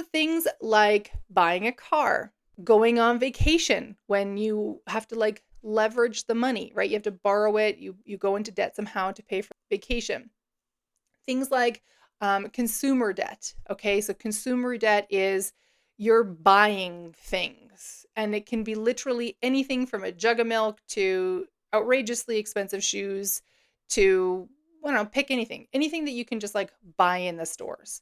also things like buying a car, going on vacation when you have to like leverage the money, right? You have to borrow it, you go into debt somehow to pay for vacation. Things like consumer debt. Okay, so consumer debt is you're buying things, and it can be literally anything from a jug of milk to outrageously expensive shoes to, I don't know, pick anything that you can just like buy in the stores.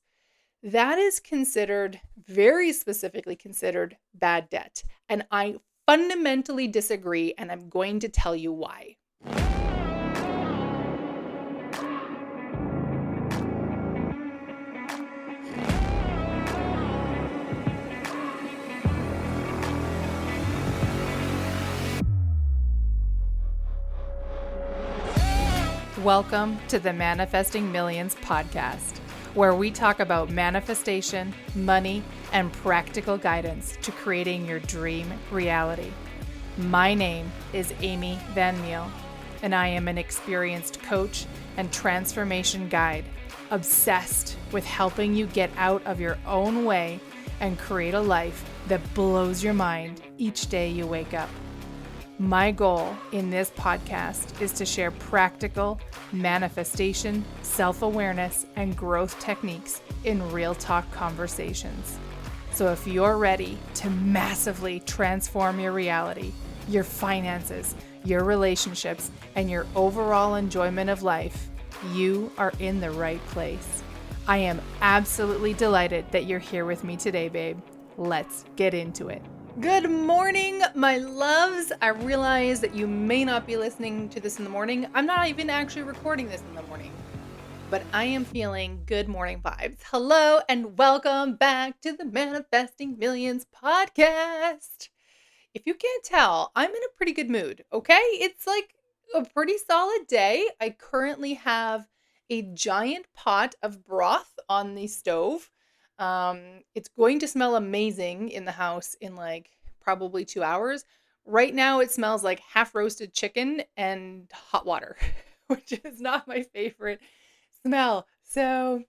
That is considered, very specifically considered, bad debt. And I fundamentally disagree, and I'm going to tell you why. Welcome to the Manifesting Millions podcast, where we talk about manifestation, money, and practical guidance to creating your dream reality. My name is Amy Van Meel, and I am an experienced coach and transformation guide, obsessed with helping you get out of your own way and create a life that blows your mind each day you wake up. My goal in this podcast is to share practical manifestation, self-awareness, and growth techniques in real talk conversations. So if you're ready to massively transform your reality, your finances, your relationships, and your overall enjoyment of life, you are in the right place. I am absolutely delighted that you're here with me today, babe. Let's get into it. Good morning, my loves. I realize that you may not be listening to this in the morning. I'm not even actually recording this in the morning, but I am feeling good morning vibes. Hello and welcome back to the Manifesting Millions podcast. If you can't tell, I'm in a pretty good mood, okay? It's like a pretty solid day. I currently have a giant pot of broth on the stove. It's going to smell amazing in the house in like probably 2 hours. Right now it smells like half roasted chicken and hot water, which is not my favorite smell. So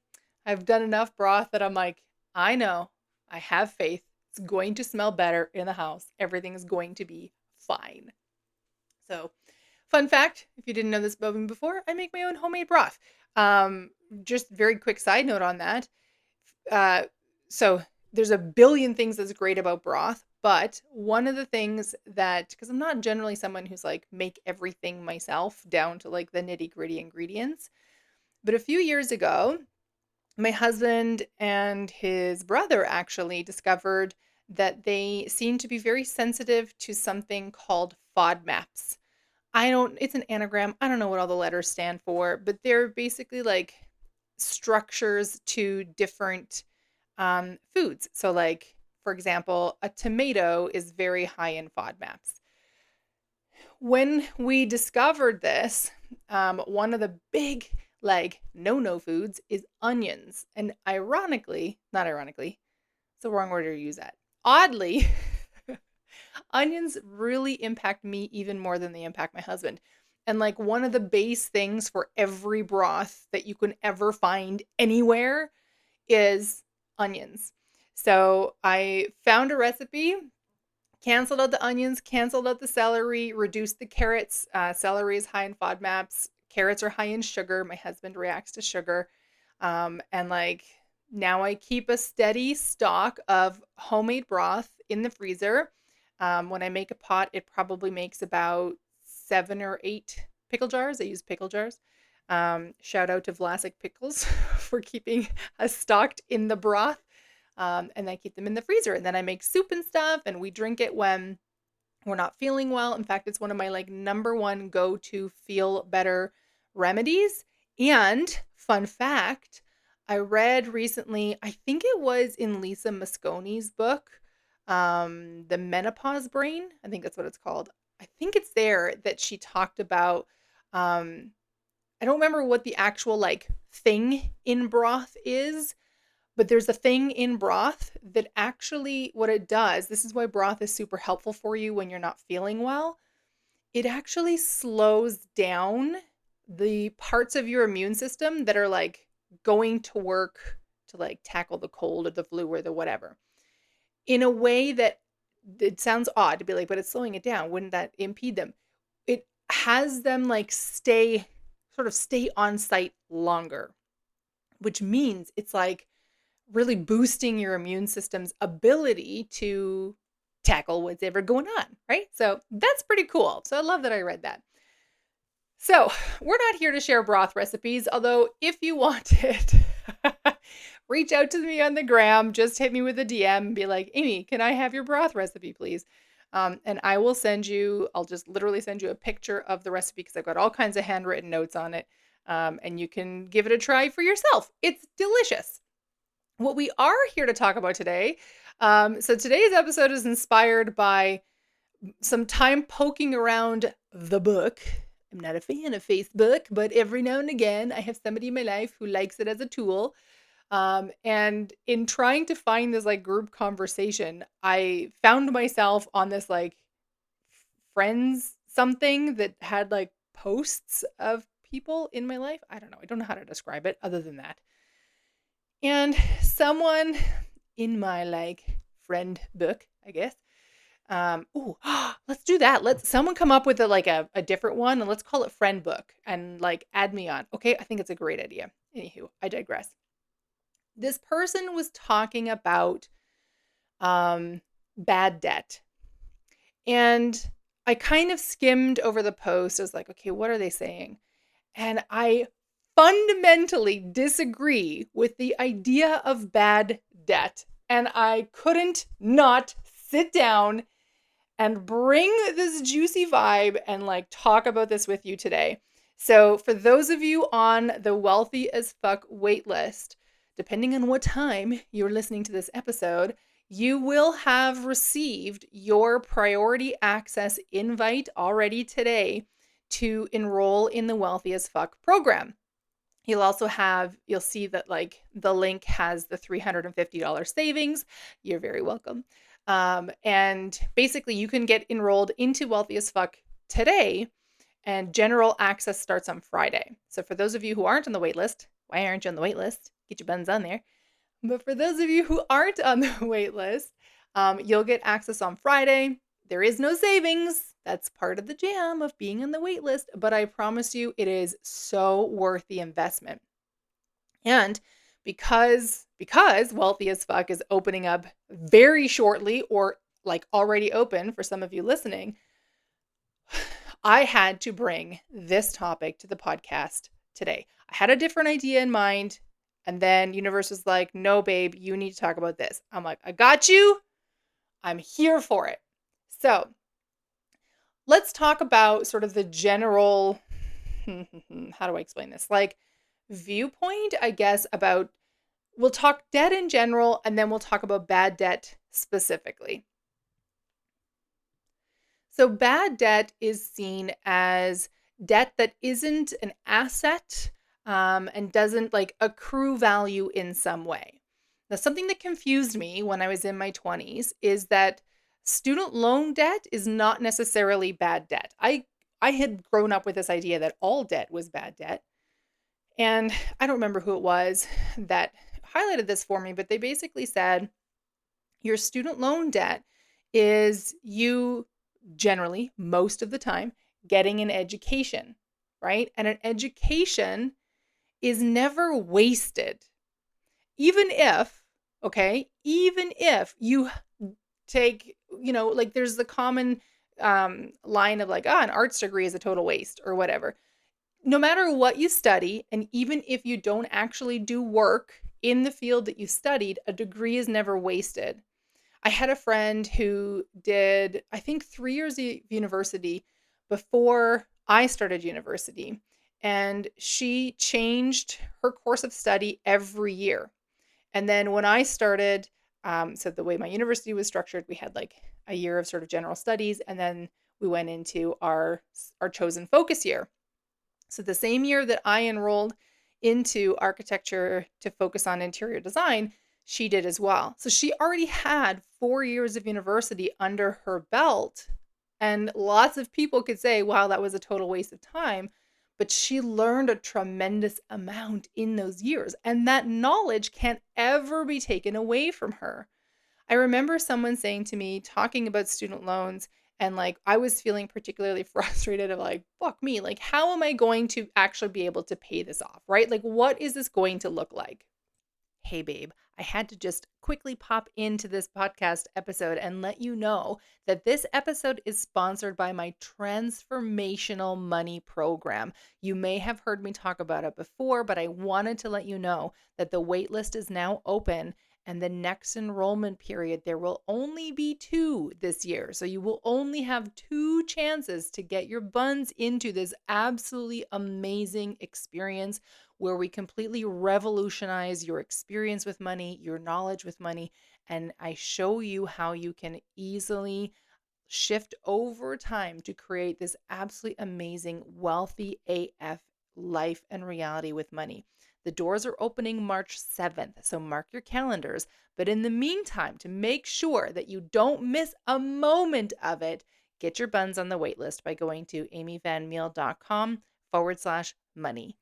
I've done enough broth that I'm like, I know, I have faith. It's going to smell better in the house. Everything is going to be fine. So, fun fact, if you didn't know this about me before, I make my own homemade broth. Just very quick side note on that. So there's a billion things that's great about broth, but one of the things that, because I'm not generally someone who's like make everything myself down to like the nitty gritty ingredients, but a few years ago, my husband and his brother actually discovered that they seem to be very sensitive to something called FODMAPs. It's an anagram. I don't know what all the letters stand for, but they're basically like structures to different foods. So like, for example, a tomato is very high in FODMAPs. When we discovered this, one of the big like no foods is onions. And not ironically, it's the wrong word to use that. Oddly, onions really impact me even more than they impact my husband. And like one of the base things for every broth that you can ever find anywhere is onions. So I found a recipe, canceled out the onions, canceled out the celery, reduced the carrots. Celery is high in FODMAPs. Carrots are high in sugar. My husband reacts to sugar. And like now I keep a steady stock of homemade broth in the freezer. When I make a pot, it probably makes about 7 or 8 pickle jars. I use pickle jars. Shout out to Vlasic Pickles for keeping us stocked in the broth. And I keep them in the freezer. And then I make soup and stuff, and we drink it when we're not feeling well. In fact, it's one of my like number one go-to feel better remedies. And fun fact, I read recently, I think it was in Lisa Mosconi's book, The Menopause Brain. I think that's what it's called. I think it's there that she talked about, I don't remember what the actual like thing in broth is, but there's a thing in broth that actually what it does, this is why broth is super helpful for you when you're not feeling well. It actually slows down the parts of your immune system that are like going to work to like tackle the cold or the flu or the whatever in a way that it sounds odd to be like, but it's slowing it down. Wouldn't that impede them? It has them like stay on site longer, which means it's like really boosting your immune system's ability to tackle what's ever going on, right? So that's pretty cool. So I love that I read that. So we're not here to share broth recipes, although if you want it, reach out to me on the gram, just hit me with a DM and be like, Amy, can I have your broth recipe, please? And I will I'll just literally send you a picture of the recipe because I've got all kinds of handwritten notes on it. And you can give it a try for yourself. It's delicious. What we are here to talk about today. So today's episode is inspired by some time poking around the book. I'm not a fan of Facebook, but every now and again, I have somebody in my life who likes it as a tool. And in trying to find this like group conversation, I found myself on this like friends something that had like posts of people in my life. I don't know. I don't know how to describe it other than that. And someone in my like friend book, I guess. Let's do that. Let someone come up with a different one and let's call it friend book and like add me on. Okay. I think it's a great idea. Anywho, I digress. This person was talking about, bad debt, and I kind of skimmed over the post. I was like, okay, what are they saying? And I fundamentally disagree with the idea of bad debt. And I couldn't not sit down and bring this juicy vibe and like talk about this with you today. So for those of you on the Wealthy as Fuck waitlist, depending on what time you're listening to this episode, you will have received your priority access invite already today to enroll in the Wealthy as Fuck program. You'll see that like the link has the $350 savings. You're very welcome. And basically you can get enrolled into Wealthy as Fuck today, and general access starts on Friday. So for those of you who aren't on the wait list, why aren't you on the wait list? Get your buns on there. But for those of you who aren't on the wait list, you'll get access on Friday. There is no savings. That's part of the jam of being on the wait list, but I promise you it is so worth the investment. And because Wealthy as Fuck is opening up very shortly, or like already open for some of you listening, I had to bring this topic to the podcast today. I had a different idea in mind, and then Universe was like, no, babe, you need to talk about this. I'm like, I got you. I'm here for it. So let's talk about sort of the general, how do I explain this? Like viewpoint, I guess, about, we'll talk debt in general, and then we'll talk about bad debt specifically. So bad debt is seen as debt that isn't an asset, and doesn't like accrue value in some way. Now, something that confused me when I was in my 20s is that student loan debt is not necessarily bad debt. I had grown up with this idea that all debt was bad debt. And I don't remember who it was that highlighted this for me, but they basically said your student loan debt is you generally, most of the time, getting an education, right? And an education is never wasted. Even if you take, like there's the common line of like, an arts degree is a total waste or whatever. No matter what you study, and even if you don't actually do work in the field that you studied, a degree is never wasted. I had a friend who did, I think, 3 years of university before I started university, and she changed her course of study every year. And then when I started, so the way my university was structured, we had like a year of sort of general studies, and then we went into our chosen focus year. So the same year that I enrolled into architecture to focus on interior design, she did as well. So she already had 4 years of university under her belt. And lots of people could say, wow, that was a total waste of time. but she learned a tremendous amount in those years. And that knowledge can't ever be taken away from her. I remember someone saying to me, talking about student loans, and like I was feeling particularly frustrated of like, fuck me, like, how am I going to actually be able to pay this off, right? Like, what is this going to look like? Hey, babe, I had to just quickly pop into this podcast episode and let you know that this episode is sponsored by my transformational money program. You may have heard me talk about it before, but I wanted to let you know that the waitlist is now open. And the next enrollment period, there will only be 2 this year. So you will only have 2 chances to get your buns into this absolutely amazing experience where we completely revolutionize your experience with money, your knowledge with money, and I show you how you can easily shift over time to create this absolutely amazing, wealthy AF life and reality with money. The doors are opening March 7th, so mark your calendars. But in the meantime, to make sure that you don't miss a moment of it, get your buns on the waitlist by going to amyvanmeel.com/money.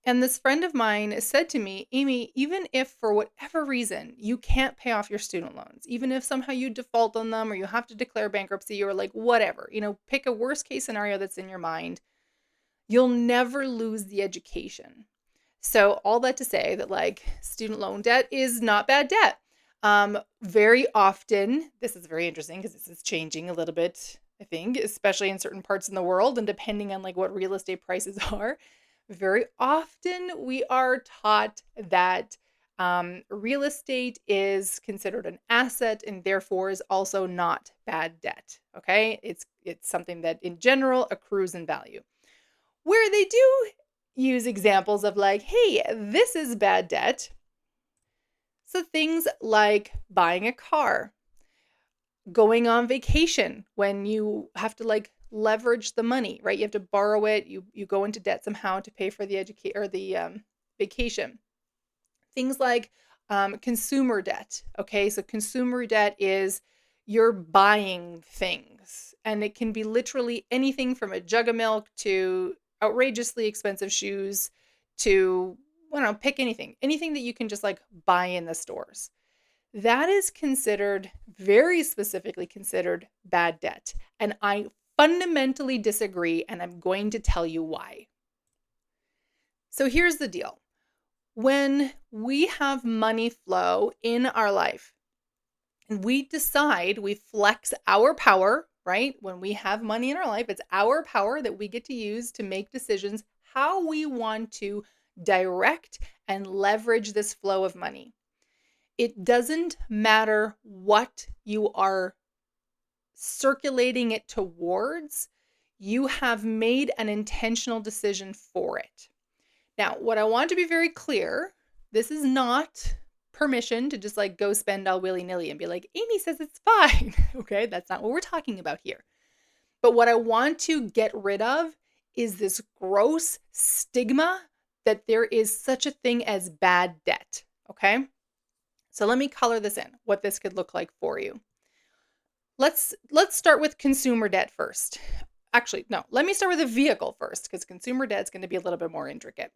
And this friend of mine said to me, Amy, even if for whatever reason you can't pay off your student loans, even if somehow you default on them or you have to declare bankruptcy or like whatever, pick a worst case scenario that's in your mind, you'll never lose the education. So all that to say that like student loan debt is not bad debt. Very often, this is very interesting because this is changing a little bit, I think, especially in certain parts in the world and depending on like what real estate prices are. Very often we are taught that real estate is considered an asset and therefore is also not bad debt. Okay, it's something that in general accrues in value. Where they do use examples of like, hey, this is bad debt. So things like buying a car, going on vacation when you have to like leverage the money, right? You have to borrow it. You go into debt somehow to pay for the vacation. Things like consumer debt. Okay, so consumer debt is you're buying things, and it can be literally anything from a jug of milk to outrageously expensive shoes to, I don't know, pick anything that you can just like buy in the stores. That is considered, very specifically considered, bad debt. And I fundamentally disagree, and I'm going to tell you why. So here's the deal. When we have money flow in our life, and we decide, we flex our power, right? When we have money in our life, it's our power that we get to use to make decisions how we want to direct and leverage this flow of money. It doesn't matter what you are circulating it towards, you have made an intentional decision for it. Now, what I want to be very clear, this is not permission to just like go spend all willy-nilly and be like, Amy says it's fine. Okay, that's not what we're talking about here. But what I want to get rid of is this gross stigma that there is such a thing as bad debt. Okay, so let me color this in, what this could look like for you. Let's start with consumer debt first. Actually, no, let me start with a vehicle first because consumer debt is going to be a little bit more intricate.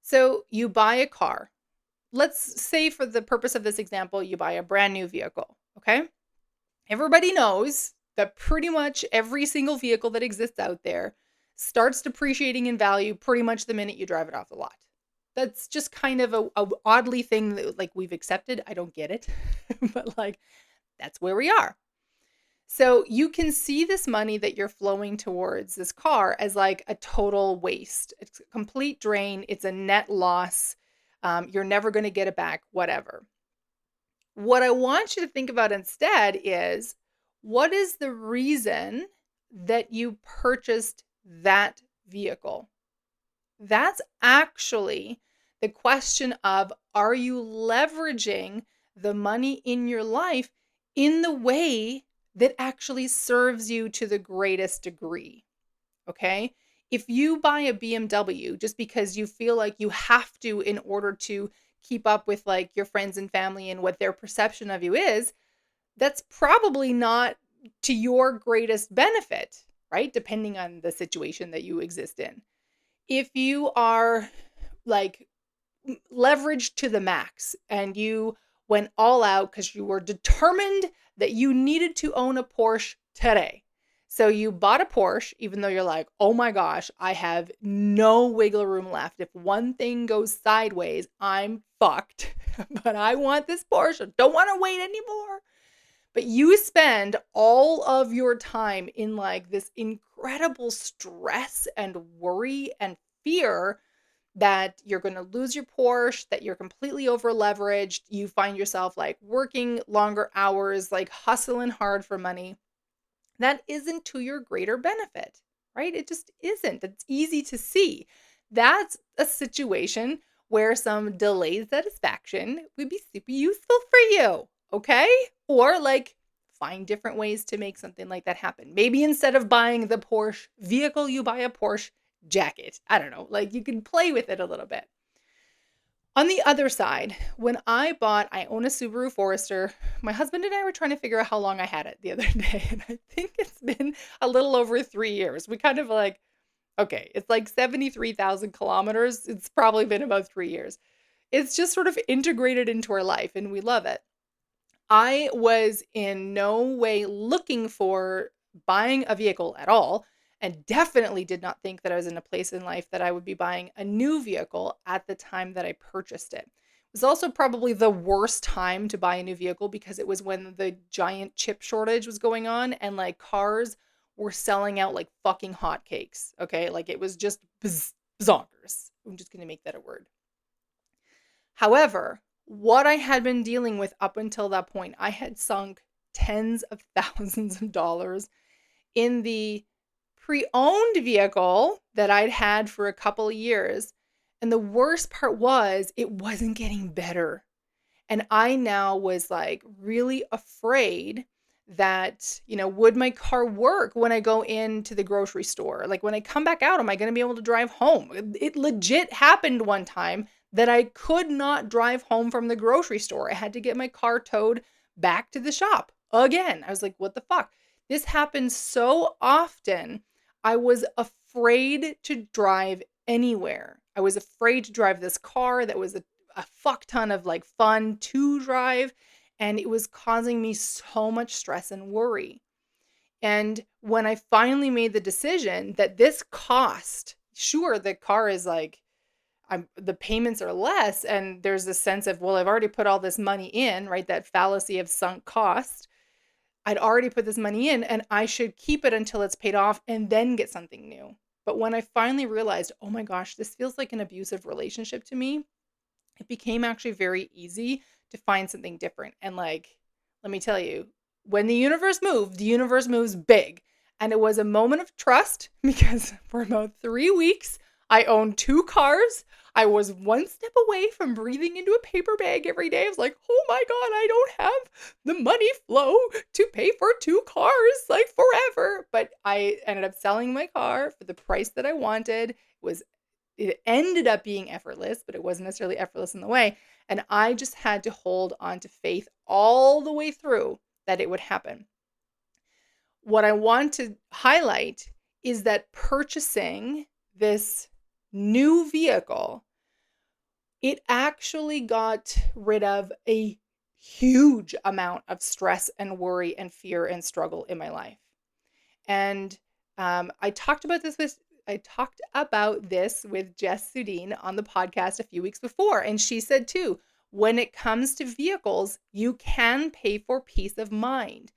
So you buy a car. Let's say for the purpose of this example, you buy a brand new vehicle, okay? Everybody knows that pretty much every single vehicle that exists out there starts depreciating in value pretty much the minute you drive it off the lot. That's just kind of a oddly thing that like we've accepted. I don't get it, but like that's where we are. So you can see this money that you're flowing towards this car as like a total waste. It's a complete drain. It's a net loss. You're never going to get it back, whatever. What I want you to think about instead is, what is the reason that you purchased that vehicle? That's actually the question of, are you leveraging the money in your life in the way that actually serves you to the greatest degree? Okay? If you buy a BMW just because you feel like you have to in order to keep up with like your friends and family and what their perception of you is, that's probably not to your greatest benefit, right? Depending on the situation that you exist in. If you are like leveraged to the max and you went all out because you were determined that you needed to own a Porsche today. So you bought a Porsche, even though you're like, oh my gosh, I have no wiggle room left. If one thing goes sideways, I'm fucked. But I want this Porsche. Don't want to wait anymore. But you spend all of your time in like this incredible stress and worry and fear that you're going to lose your Porsche, that you're completely over leveraged. You find yourself like working longer hours, like hustling hard for money. That isn't to your greater benefit, right? It just isn't. It's easy to see. That's a situation where some delayed satisfaction would be super useful for you, okay? Or like find different ways to make something like that happen. Maybe instead of buying the Porsche vehicle, you buy a Porsche jacket. I don't know. Like you can play with it a little bit. On the other side, when I own a Subaru Forester. My husband and I were trying to figure out how long I had it the other day, and I think it's been a little over 3 years. We kind of like, okay, it's like 73,000 kilometers. It's probably been about 3 years. It's just sort of integrated into our life, and we love it. I was in no way looking for buying a vehicle at all, and definitely did not think that I was in a place in life that I would be buying a new vehicle at the time that I purchased it. It was also probably the worst time to buy a new vehicle because it was when the giant chip shortage was going on and like cars were selling out like fucking hotcakes. Okay. Like it was just zonkers. I'm just going to make that a word. However, what I had been dealing with up until that point, I had sunk tens of thousands of dollars in the pre-owned vehicle that I'd had for a couple of years. And the worst part was it wasn't getting better. And I now was like really afraid that, would my car work when I go into the grocery store? Like when I come back out, am I going to be able to drive home? It legit happened one time that I could not drive home from the grocery store. I had to get my car towed back to the shop again. I was like, what the fuck? This happens so often. I was afraid to drive anywhere. I was afraid to drive this car that was a fuck ton of like fun to drive, and it was causing me so much stress and worry. And when I finally made the decision that this cost, sure, the car is like the payments are less, and there's this sense of, well, I've already put all this money in, right? That fallacy of sunk cost. I'd already put this money in and I should keep it until it's paid off and then get something new. But when I finally realized, oh my gosh, this feels like an abusive relationship to me, it became actually very easy to find something different. And like, let me tell you, when the universe moves big. And it was a moment of trust because for about 3 weeks, I owned 2 cars. I was one step away from breathing into a paper bag every day. I was like, oh my God, I don't have the money flow to pay for 2 cars like forever. But I ended up selling my car for the price that I wanted. It ended up being effortless, but it wasn't necessarily effortless in the way. And I just had to hold on to faith all the way through that it would happen. What I want to highlight is that purchasing this new vehicle, it actually got rid of a huge amount of stress and worry and fear and struggle in my life. And I talked about this with Jess Sudine on the podcast a few weeks before. And she said too, when it comes to vehicles, you can pay for peace of mind.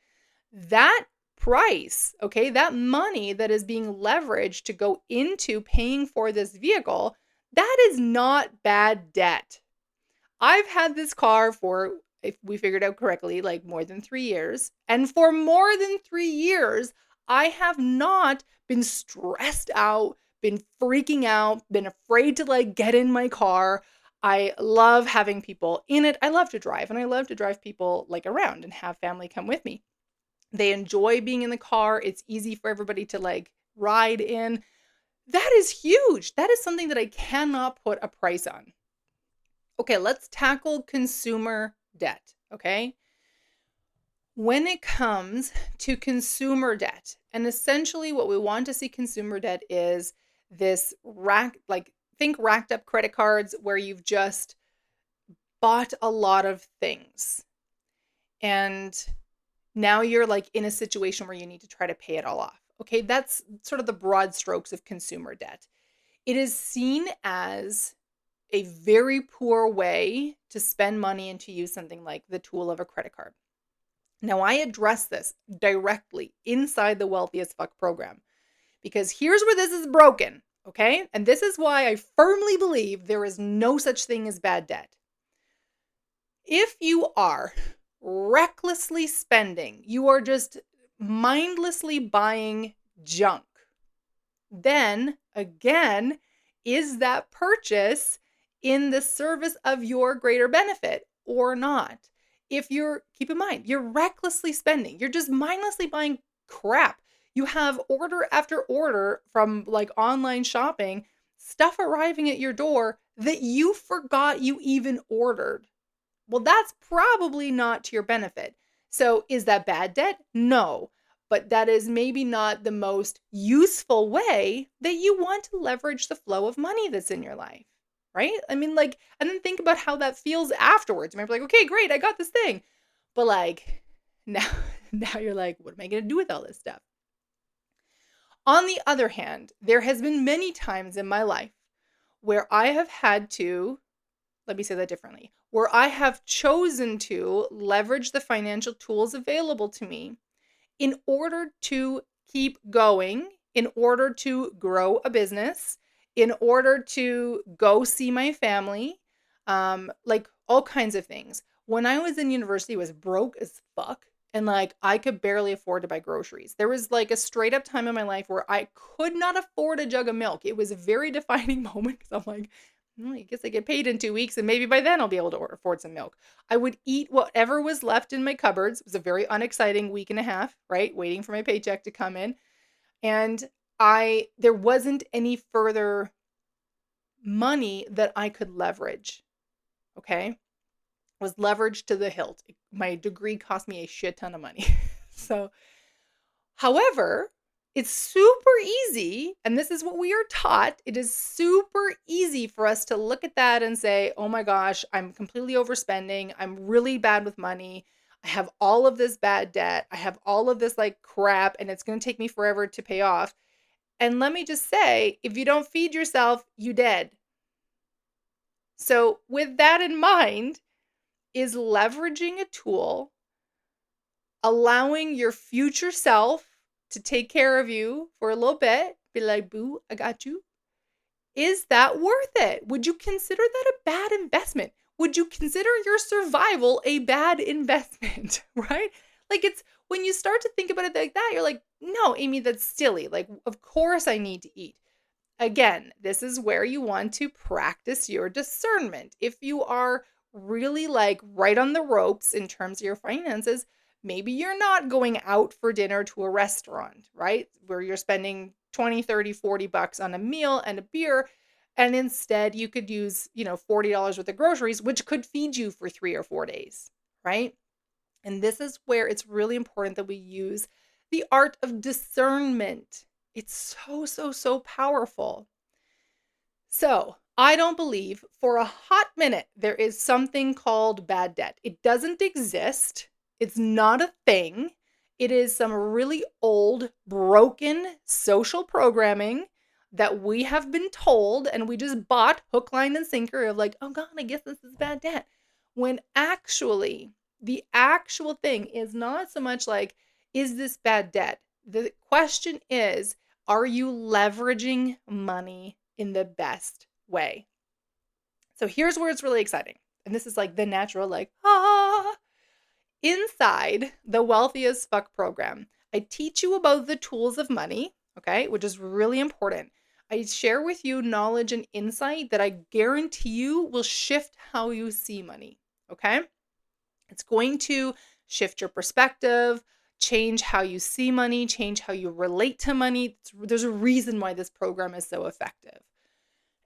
That price, okay, that money that is being leveraged to go into paying for this vehicle, that is not bad debt. I've had this car for, if we figured out correctly, like more than 3 years. And for more than 3 years, I have not been stressed out, been freaking out, been afraid to like get in my car. I love having people in it. I love to drive, and I love to drive people like around and have family come with me. They enjoy being in the car. It's easy for everybody to like ride in. That is huge. That is something that I cannot put a price on. Okay, let's tackle consumer debt, okay? When it comes to consumer debt, and essentially what we want to see consumer debt is this think racked up credit cards where you've just bought a lot of things. And now you're like in a situation where you need to try to pay it all off. Okay, that's sort of the broad strokes of consumer debt. It is seen as a very poor way to spend money and to use something like the tool of a credit card. Now, I address this directly inside the Wealthy as Fuck program because here's where this is broken, okay? And this is why I firmly believe there is no such thing as bad debt. If you are recklessly spending, you are just mindlessly buying junk, then again, is that purchase in the service of your greater benefit or not? Keep in mind, you're recklessly spending, you're just mindlessly buying crap. You have order after order from like online shopping, stuff arriving at your door that you forgot you even ordered. Well, that's probably not to your benefit. So is that bad debt? No. But that is maybe not the most useful way that you want to leverage the flow of money that's in your life, right? I mean, like, and then think about how that feels afterwards. You might be like, okay, great, I got this thing. But like, now you're like, what am I going to do with all this stuff? On the other hand, there has been many times in my life where I have had to, let me say that differently, where I have chosen to leverage the financial tools available to me in order to keep going, in order to grow a business, in order to go see my family, like all kinds of things. When I was in university, I was broke as fuck. And like, I could barely afford to buy groceries. There was like a straight up time in my life where I could not afford a jug of milk. It was a very defining moment because I'm like, well, I guess I get paid in 2 weeks and maybe by then I'll be able to afford some milk. I would eat whatever was left in my cupboards. It was a very unexciting week and a half, right? Waiting for my paycheck to come in. And there wasn't any further money that I could leverage. Okay. It was leveraged to the hilt. My degree cost me a shit ton of money. So, however, it's super easy, and this is what we are taught. It is super easy for us to look at that and say, oh my gosh, I'm completely overspending. I'm really bad with money. I have all of this bad debt. I have all of this like crap, and it's going to take me forever to pay off. And let me just say, if you don't feed yourself, you dead. So with that in mind, is leveraging a tool, allowing your future self to take care of you for a little bit, be like, boo, I got you. Is that worth it? Would you consider that a bad investment? Would you consider your survival a bad investment, right? Like it's when you start to think about it like that, you're like, no, Amy, that's silly. Like, of course I need to eat. Again, this is where you want to practice your discernment. If you are really like right on the ropes in terms of your finances, maybe you're not going out for dinner to a restaurant, right? Where you're spending 20, 30, 40 bucks on a meal and a beer. And instead you could use, $40 worth of groceries, which could feed you for 3 or 4 days, right? And this is where it's really important that we use the art of discernment. It's so, so, so powerful. So I don't believe for a hot minute there is something called bad debt. It doesn't exist. It's not a thing. It is some really old, broken social programming that we have been told and we just bought hook, line, and sinker of like, oh God, I guess this is bad debt. When actually, the actual thing is not so much like, is this bad debt? The question is, are you leveraging money in the best way? So here's where it's really exciting. And this is like the natural, like, inside the Wealthy as Fuck program, I teach you about the tools of money, okay, which is really important. I share with you knowledge and insight that I guarantee you will shift how you see money, okay? It's going to shift your perspective, change how you see money, change how you relate to money. There's a reason why this program is so effective.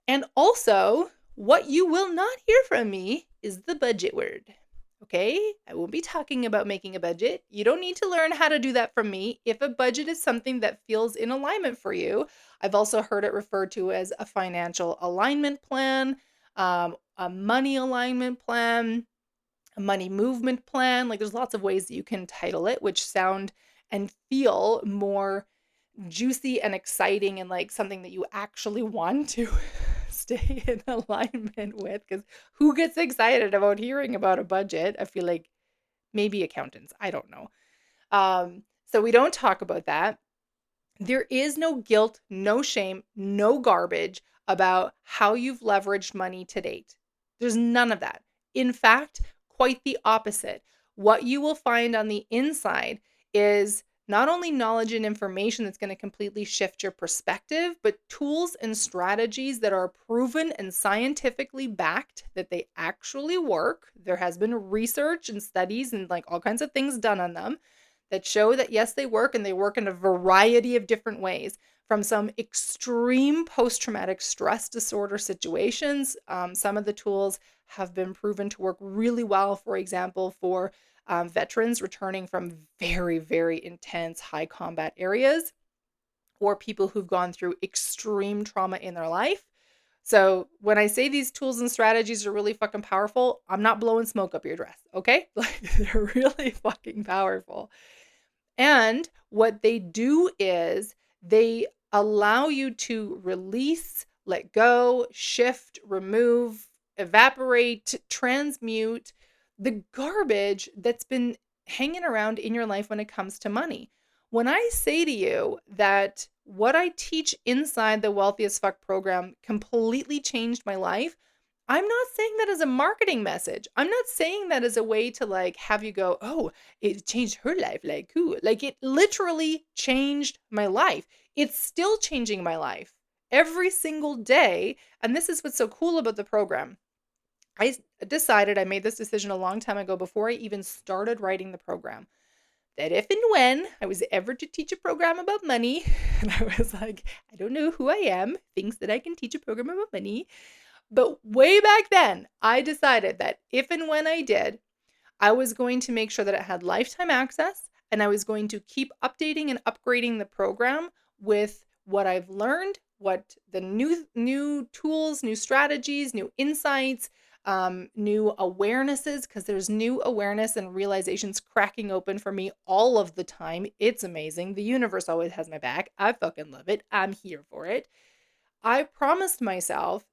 And also, what you will not hear from me is the budget word. Okay, I won't be talking about making a budget. You don't need to learn how to do that from me. If a budget is something that feels in alignment for you, I've also heard it referred to as a financial alignment plan, a money alignment plan, a money movement plan. Like there's lots of ways that you can title it, which sound and feel more juicy and exciting and like something that you actually want to stay in alignment with. Because who gets excited about hearing about a budget? I feel like maybe accountants. I don't know. So we don't talk about that. There is no guilt, no shame, no garbage about how you've leveraged money to date. There's none of that. In fact, quite the opposite. What you will find on the inside is not only knowledge and information that's going to completely shift your perspective, but tools and strategies that are proven and scientifically backed that they actually work. There has been research and studies and like all kinds of things done on them that show that yes, they work, and they work in a variety of different ways, from some extreme post-traumatic stress disorder situations. Some of the tools have been proven to work really well, for example, for veterans returning from very, very intense high combat areas, or people who've gone through extreme trauma in their life. So when I say these tools and strategies are really fucking powerful, I'm not blowing smoke up your dress, okay? Like they're really fucking powerful. And what they do is they allow you to release, let go, shift, remove, evaporate, transmute the garbage that's been hanging around in your life when it comes to money. When I say to you that what I teach inside the Wealthy as Fuck program completely changed my life, I'm not saying that as a marketing message. I'm not saying that as a way to like have you go, oh, it changed her life. Like, who? Like, it literally changed my life. It's still changing my life every single day. And this is what's so cool about the program. I made this decision a long time ago before I even started writing the program, that if and when I was ever to teach a program about money, and I was like, I don't know who I am, thinks that I can teach a program about money. But way back then, I decided that if and when I did, I was going to make sure that it had lifetime access, and I was going to keep updating and upgrading the program with what I've learned, what the new tools, new strategies, new insights, new awarenesses, because there's new awareness and realizations cracking open for me all of the time. It's amazing. The universe always has my back. I fucking love it. I'm here for it. I promised myself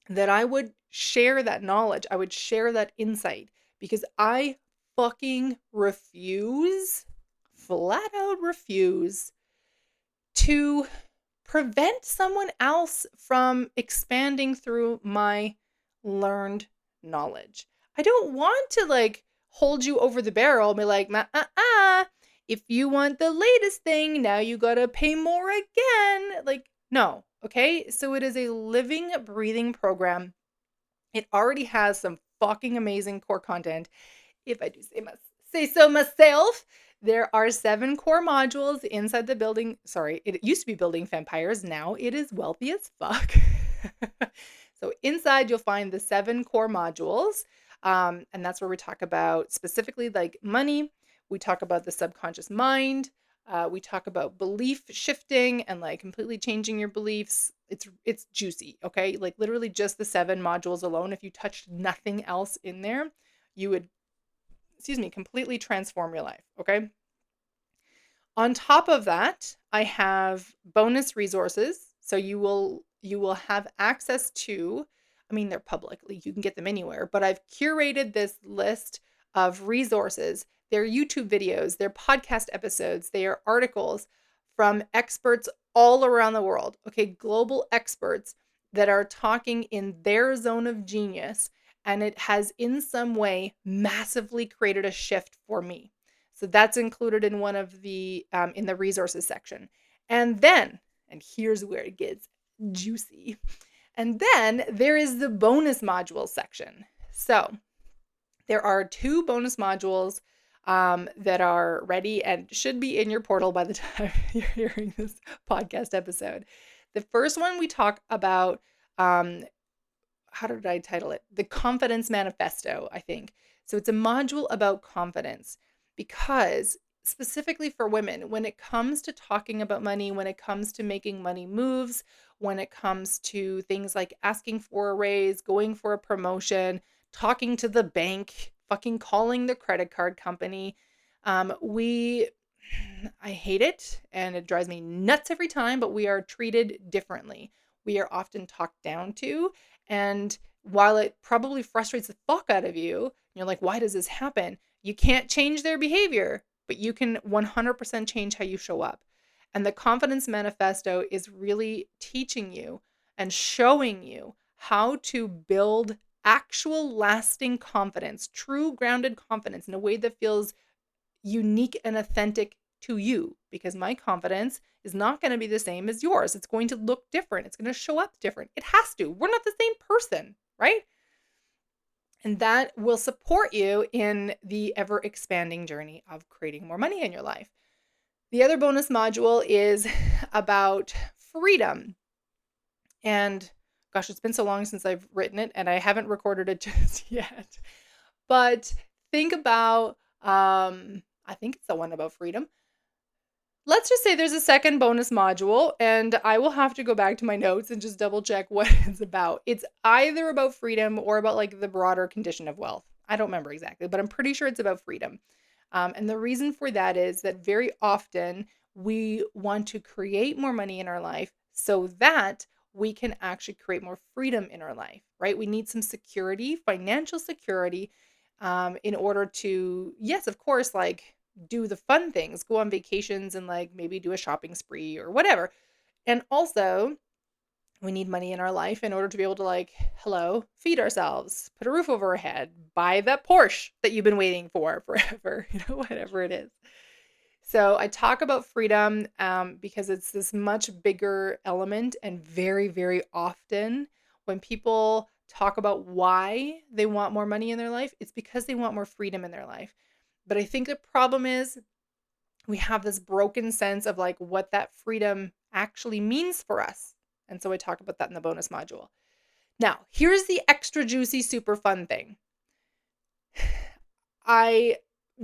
that I would share that knowledge. I would share that insight, because I fucking refuse, flat out refuse, to prevent someone else from expanding through my learned knowledge. I don't want to like hold you over the barrel and be like, if you want the latest thing, now you gotta pay more again. Like, no, okay? So it is a living, breathing program. It already has some fucking amazing core content. If I do say so myself, there are 7 core modules inside the building. Sorry, it used to be Building Vampires. Now it is Wealthy as Fuck. So inside you'll find the 7 core modules. And that's where we talk about specifically like money. We talk about the subconscious mind. We talk about belief shifting and like completely changing your beliefs. It's juicy, okay? Like literally just the 7 modules alone. If you touched nothing else in there, you would, completely transform your life, okay? On top of that, I have bonus resources. So you will have access to, I mean, they're publicly, you can get them anywhere, but I've curated this list of resources. They're YouTube videos, they're podcast episodes, they are articles from experts all around the world, okay, global experts that are talking in their zone of genius, and it has in some way massively created a shift for me. So that's included in one of the, in the resources section. And then, and here's where it gets juicy. And then there is the bonus modules section. So there are 2 bonus modules that are ready and should be in your portal by the time you're hearing this podcast episode. The first one we talk about, how did I title it? The Confidence Manifesto, I think. So it's a module about confidence because specifically for women, when it comes to talking about money, when it comes to making money moves, when it comes to things like asking for a raise, going for a promotion, talking to the bank, fucking calling the credit card company, we I hate it and it drives me nuts every time, but we are treated differently. We are often talked down to. And while it probably frustrates the fuck out of you, you're like, why does this happen? You can't change their behavior, but you can 100% change how you show up. And the Confidence Manifesto is really teaching you and showing you how to build actual lasting confidence, true grounded confidence in a way that feels unique and authentic to you, because my confidence is not going to be the same as yours. It's going to look different. It's going to show up different. It has to. We're not the same person, right? And that will support you in the ever expanding journey of creating more money in your life. The other bonus module is about freedom. And gosh, it's been so long since I've written it and I haven't recorded it just yet. But think about, I think it's the one about freedom. Let's just say there's a second bonus module, and I will have to go back to my notes and just double check what it's about. It's either about freedom or about like the broader condition of wealth. I don't remember exactly, but I'm pretty sure it's about freedom. And the reason for that is that very often we want to create more money in our life so that we can actually create more freedom in our life, right? We need some security, financial security, in order to, yes, of course, like do the fun things, go on vacations and like maybe do a shopping spree or whatever. And also, we need money in our life in order to be able to like, hello, feed ourselves, put a roof over our head, buy that Porsche that you've been waiting for forever, whatever it is. So I talk about freedom because it's this much bigger element, and very, very often when people talk about why they want more money in their life, it's because they want more freedom in their life. But I think the problem is we have this broken sense of like what that freedom actually means for us. And so I talk about that in the bonus module. Now, here's the extra juicy, super fun thing. I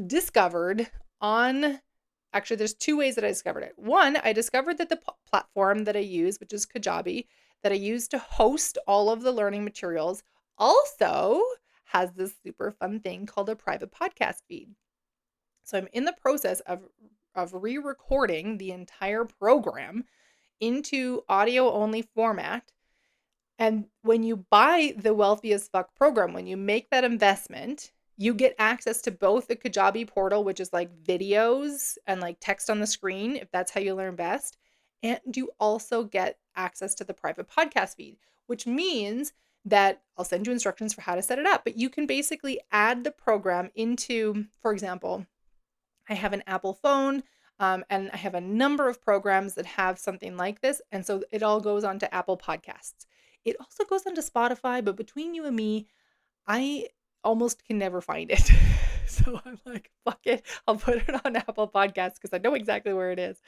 discovered actually, there's two ways that I discovered it. One, I discovered that the platform that I use, which is Kajabi, that I use to host all of the learning materials, also has this super fun thing called a private podcast feed. So I'm in the process of re-recording the entire program into audio-only format. And when you buy the Wealthy as Fuck program, when you make that investment, you get access to both the Kajabi portal, which is like videos and like text on the screen, if that's how you learn best. And you also get access to the private podcast feed, which means that I'll send you instructions for how to set it up. But you can basically add the program into, for example, I have an Apple phone, and I have a number of programs that have something like this. And so it all goes onto Apple Podcasts. It also goes onto Spotify, but between you and me, I almost can never find it. So I'm like, fuck it. I'll put it on Apple Podcasts because I know exactly where it is.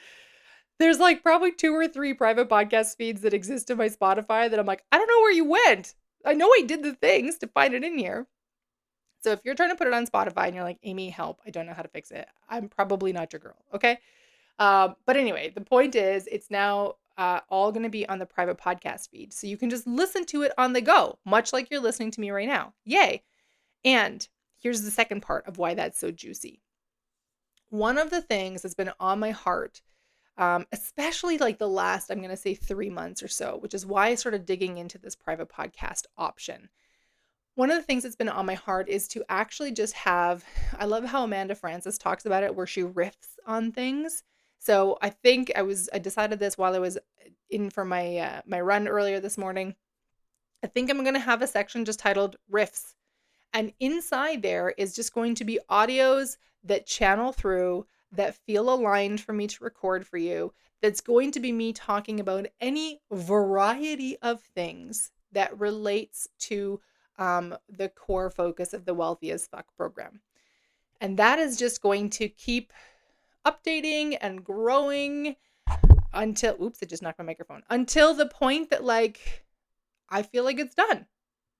There's like probably 2 or 3 private podcast feeds that exist in my Spotify that I'm like, I don't know where you went. I know I did the things to find it in here. So if you're trying to put it on Spotify and you're like, Amy, help, I don't know how to fix it, I'm probably not your girl, okay? But anyway, the point is it's now all going to be on the private podcast feed. So you can just listen to it on the go, much like you're listening to me right now. Yay. And here's the second part of why that's so juicy. One of the things that's been on my heart, especially like the last, I'm going to say 3 months or so, which is why I started digging into this private podcast option. One of the things that's been on my heart is to actually just have, I love how Amanda Frances talks about it, where she riffs on things. So I think I decided this while I was in for my run earlier this morning. I think I'm going to have a section just titled riffs. And inside there is just going to be audios that channel through, that feel aligned for me to record for you. That's going to be me talking about any variety of things that relates to the core focus of the Wealthy as Fuck program. And that is just going to keep updating and growing until, oops, I just knocked my microphone, until the point that like, I feel like it's done,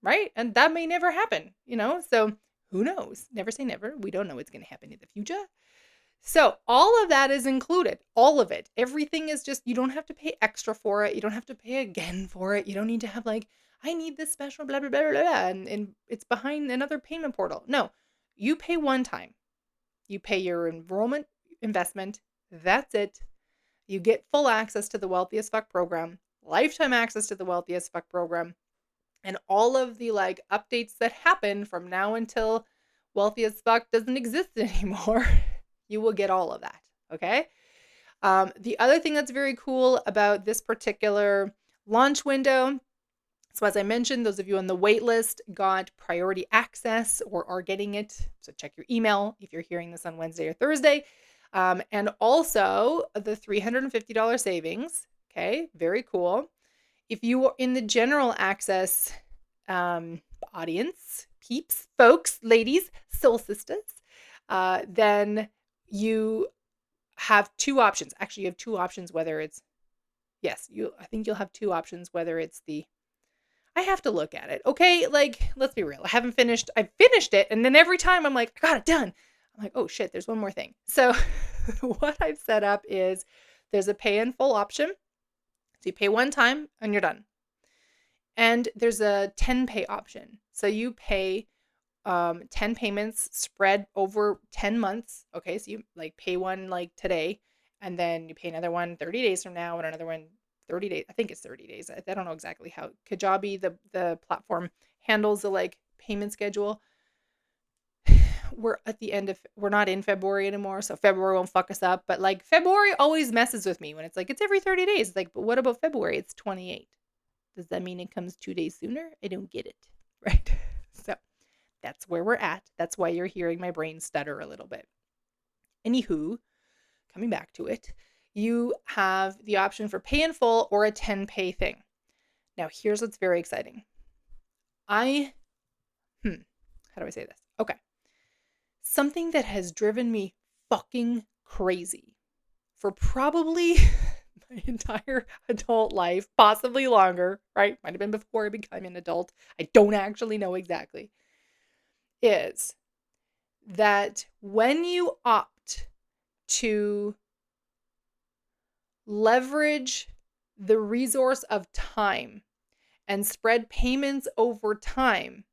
right? And that may never happen, So Who knows? Never say never. We don't know what's going to happen in the future. So all of that is included, all of it. Everything is just, you don't have to pay extra for it. You don't have to pay again for it. You don't need to have like, I need this special blah, blah, blah, blah, blah, and it's behind another payment portal. No, you pay one time. You pay your enrollment investment. That's it. You get full access to the Wealthy as Fuck program, lifetime access to the Wealthy as Fuck program, and all of the like updates that happen from now until Wealthy as Fuck doesn't exist anymore. You will get all of that. Okay. The other thing that's very cool about this particular launch window, so as I mentioned, those of you on the wait list got priority access or are getting it. So check your email if you're hearing this on Wednesday or Thursday. And also the $350 savings. Okay, very cool. If you are in the general access audience, peeps, folks, ladies, soul sisters, then you have two options. Actually, you have two options, whether it's, yes, I think you'll have two options, whether it's I have to look at it. Okay, like, let's be real. I finished it, and then every time I'm like, I got it done. I'm like, oh shit, there's one more thing. So what I've set up is there's a pay in full option. So you pay one time and you're done. And there's a 10 pay option. So you pay 10 payments spread over 10 months. Okay, so you like pay one like today, and then you pay another one 30 days from now, and another one 30 days. I think it's 30 days. I don't know exactly how Kajabi, the platform, handles the like payment schedule. We're not in February anymore, so February won't fuck us up. But like February always messes with me when it's like it's every 30 days. It's like, but what about February? It's 28. Does that mean it comes 2 days sooner? I don't get it. Right? So that's where we're at. That's why you're hearing my brain stutter a little bit. Anywho, coming back to it, you have the option for pay in full or a 10 pay thing. Now, here's what's very exciting. How do I say this? Okay. Something that has driven me fucking crazy for probably my entire adult life, possibly longer, right? Might have been before I became an adult. I don't actually know exactly. Is that when you opt to leverage the resource of time and spread payments over time,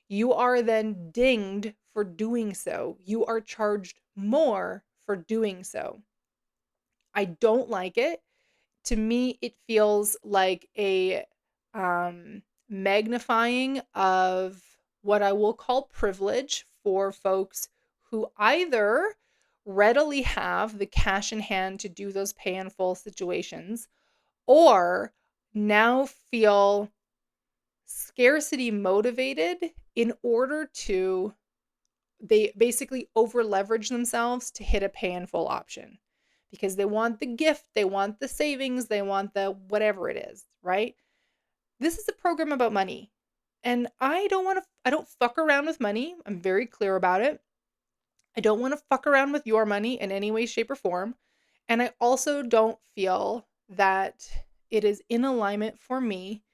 you are then dinged for doing so. You are charged more for doing so. I don't like it. To me, it feels like a magnifying of what I will call privilege for folks who either readily have the cash in hand to do those pay in full situations, or now feel scarcity motivated in order to, they basically over leverage themselves to hit a pay in full option because they want the gift, they want the savings, they want the whatever it is, right? This is a program about money. And I don't fuck around with money. I'm very clear about it. I don't want to fuck around with your money in any way, shape, or form. And I also don't feel that it is in alignment for me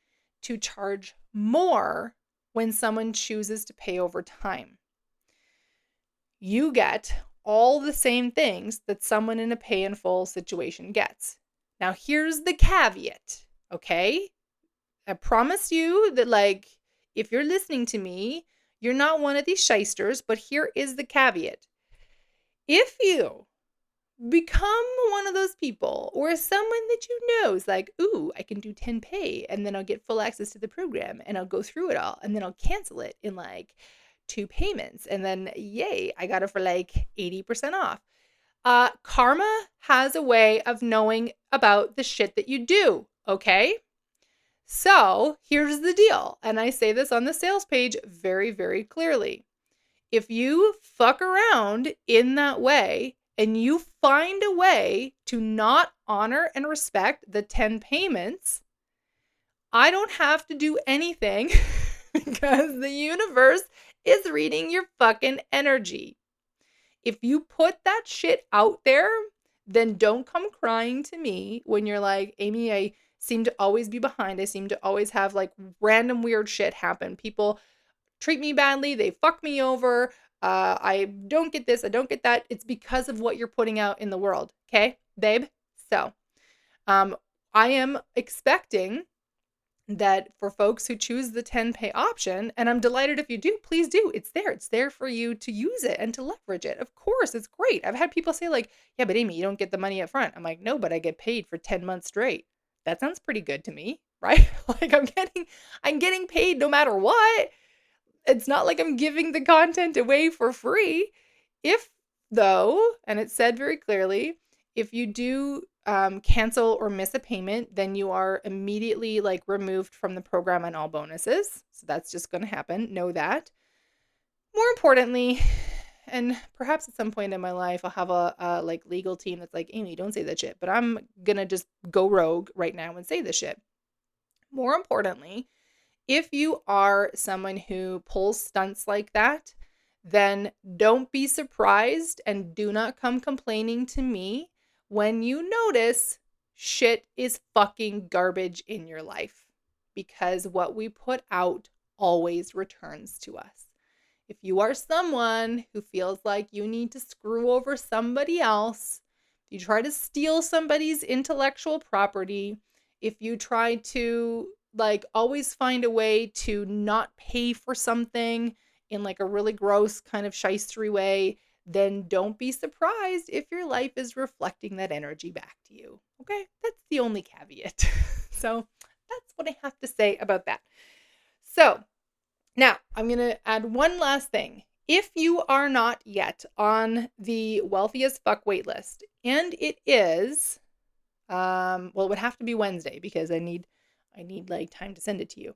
to charge more when someone chooses to pay over time. You get all the same things that someone in a pay in full situation gets. Now, here's the caveat, okay? I promise you that, like, if you're listening to me, you're not one of these shysters, but here is the caveat. If you become one of those people or someone that you know is like, ooh, I can do 10 pay and then I'll get full access to the program and I'll go through it all and then I'll cancel it in like 2 payments and then yay, I got it for like 80% off. Karma has a way of knowing about the shit that you do, okay? So here's the deal, and I say this on the sales page very, very clearly. If you fuck around in that way and you find a way to not honor and respect the 10 payments, I don't have to do anything because the universe is reading your fucking energy. If you put that shit out there, then don't come crying to me when you're like, Amy, I seem to always be behind. I seem to always have like random weird shit happen. People treat me badly. They fuck me over. I don't get this. I don't get that. It's because of what you're putting out in the world. Okay, babe? So I am expecting that for folks who choose the 10 pay option, and I'm delighted if you do, please do. It's there. It's there for you to use it and to leverage it. Of course, it's great. I've had people say like, yeah, but Amy, you don't get the money up front. I'm like, no, but I get paid for 10 months straight. That sounds pretty good to me, right? Like I'm getting paid no matter what. It's not like I'm giving the content away for free. If though, and it said very clearly, if you do cancel or miss a payment, then you are immediately like removed from the program and all bonuses. So that's just going to happen. Know that. More importantly, and perhaps at some point in my life, I'll have a like legal team that's like, Amy, don't say that shit. But I'm going to just go rogue right now and say this shit. More importantly, if you are someone who pulls stunts like that, then don't be surprised and do not come complaining to me when you notice shit is fucking garbage in your life, because what we put out always returns to us. If you are someone who feels like you need to screw over somebody else, if you try to steal somebody's intellectual property, if you try to like always find a way to not pay for something in like a really gross kind of shystery way, then don't be surprised if your life is reflecting that energy back to you. Okay? That's the only caveat. So that's what I have to say about that. So now I'm going to add one last thing. If you are not yet on the Wealthy as Fuck waitlist, and it is, well, it would have to be Wednesday because I need like time to send it to you.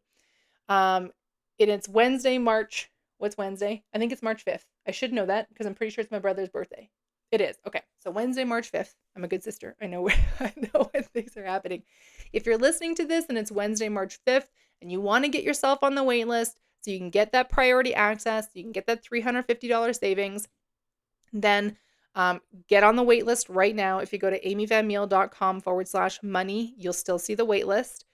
It's Wednesday, March. What's Wednesday? I think it's March 5th. I should know that because I'm pretty sure it's my brother's birthday. It is. Okay. So Wednesday, March 5th. I'm a good sister. I know when things are happening. If you're listening to this and it's Wednesday, March 5th, and you want to get yourself on the wait list so you can get that priority access, you can get that $350 savings, then get on the wait list right now. If you go to amyvanmeal.com/money, you'll still see the wait list.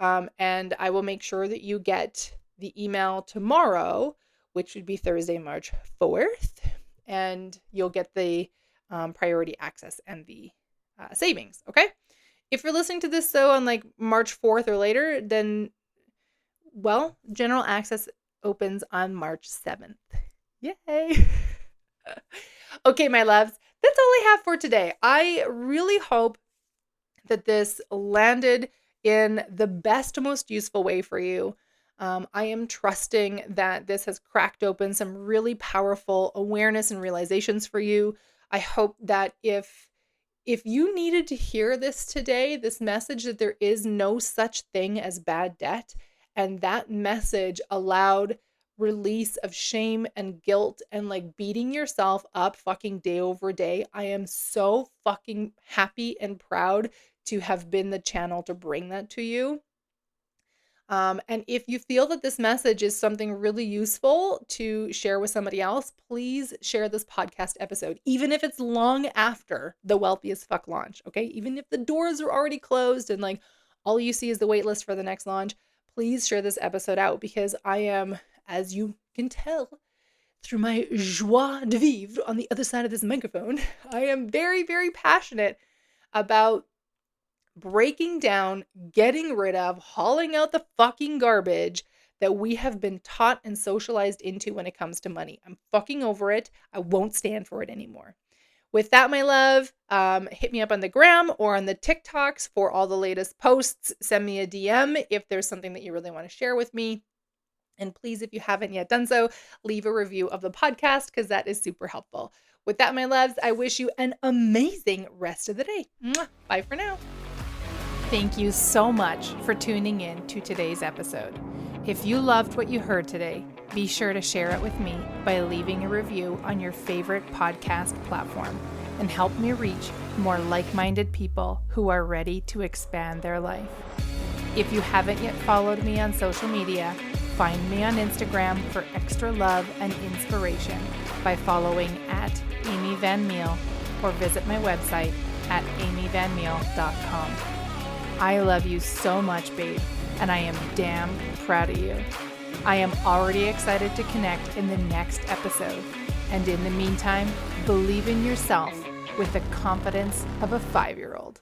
And I will make sure that you get the email tomorrow, which would be Thursday, March 4th, and you'll get the priority access and the savings, okay? If you're listening to this on like March 4th or later, then, well, general access opens on March 7th. Yay! Okay, my loves, that's all I have for today. I really hope that this landed in the best, most useful way for you. I am trusting that this has cracked open some really powerful awareness and realizations for you. I hope that if you needed to hear this today, this message that there is no such thing as bad debt, and that message allowed release of shame and guilt and like beating yourself up fucking day over day, I am so fucking happy and proud to have been the channel to bring that to you. And if you feel that this message is something really useful to share with somebody else, please share this podcast episode, even if it's long after the Wealthy as Fuck launch, okay? Even if the doors are already closed and like all you see is the wait list for the next launch, please share this episode out because I am, as you can tell through my joie de vivre on the other side of this microphone, I am very, very passionate about breaking down, getting rid of, hauling out the fucking garbage that we have been taught and socialized into when it comes to money. I'm fucking over it. I won't stand for it anymore. With that, my love, hit me up on the gram or on the TikToks for all the latest posts. Send me a DM if there's something that you really want to share with me. And please, if you haven't yet done so, leave a review of the podcast because that is super helpful. With that, my loves, I wish you an amazing rest of the day. Mwah. Bye for now. Thank you so much for tuning in to today's episode. If you loved what you heard today, be sure to share it with me by leaving a review on your favorite podcast platform and help me reach more like-minded people who are ready to expand their life. If you haven't yet followed me on social media, find me on Instagram for extra love and inspiration by following at Amy Van Meel or visit my website at amyvanmeel.com. I love you so much, babe, and I am damn proud of you. I am already excited to connect in the next episode. And in the meantime, believe in yourself with the confidence of a 5-year-old.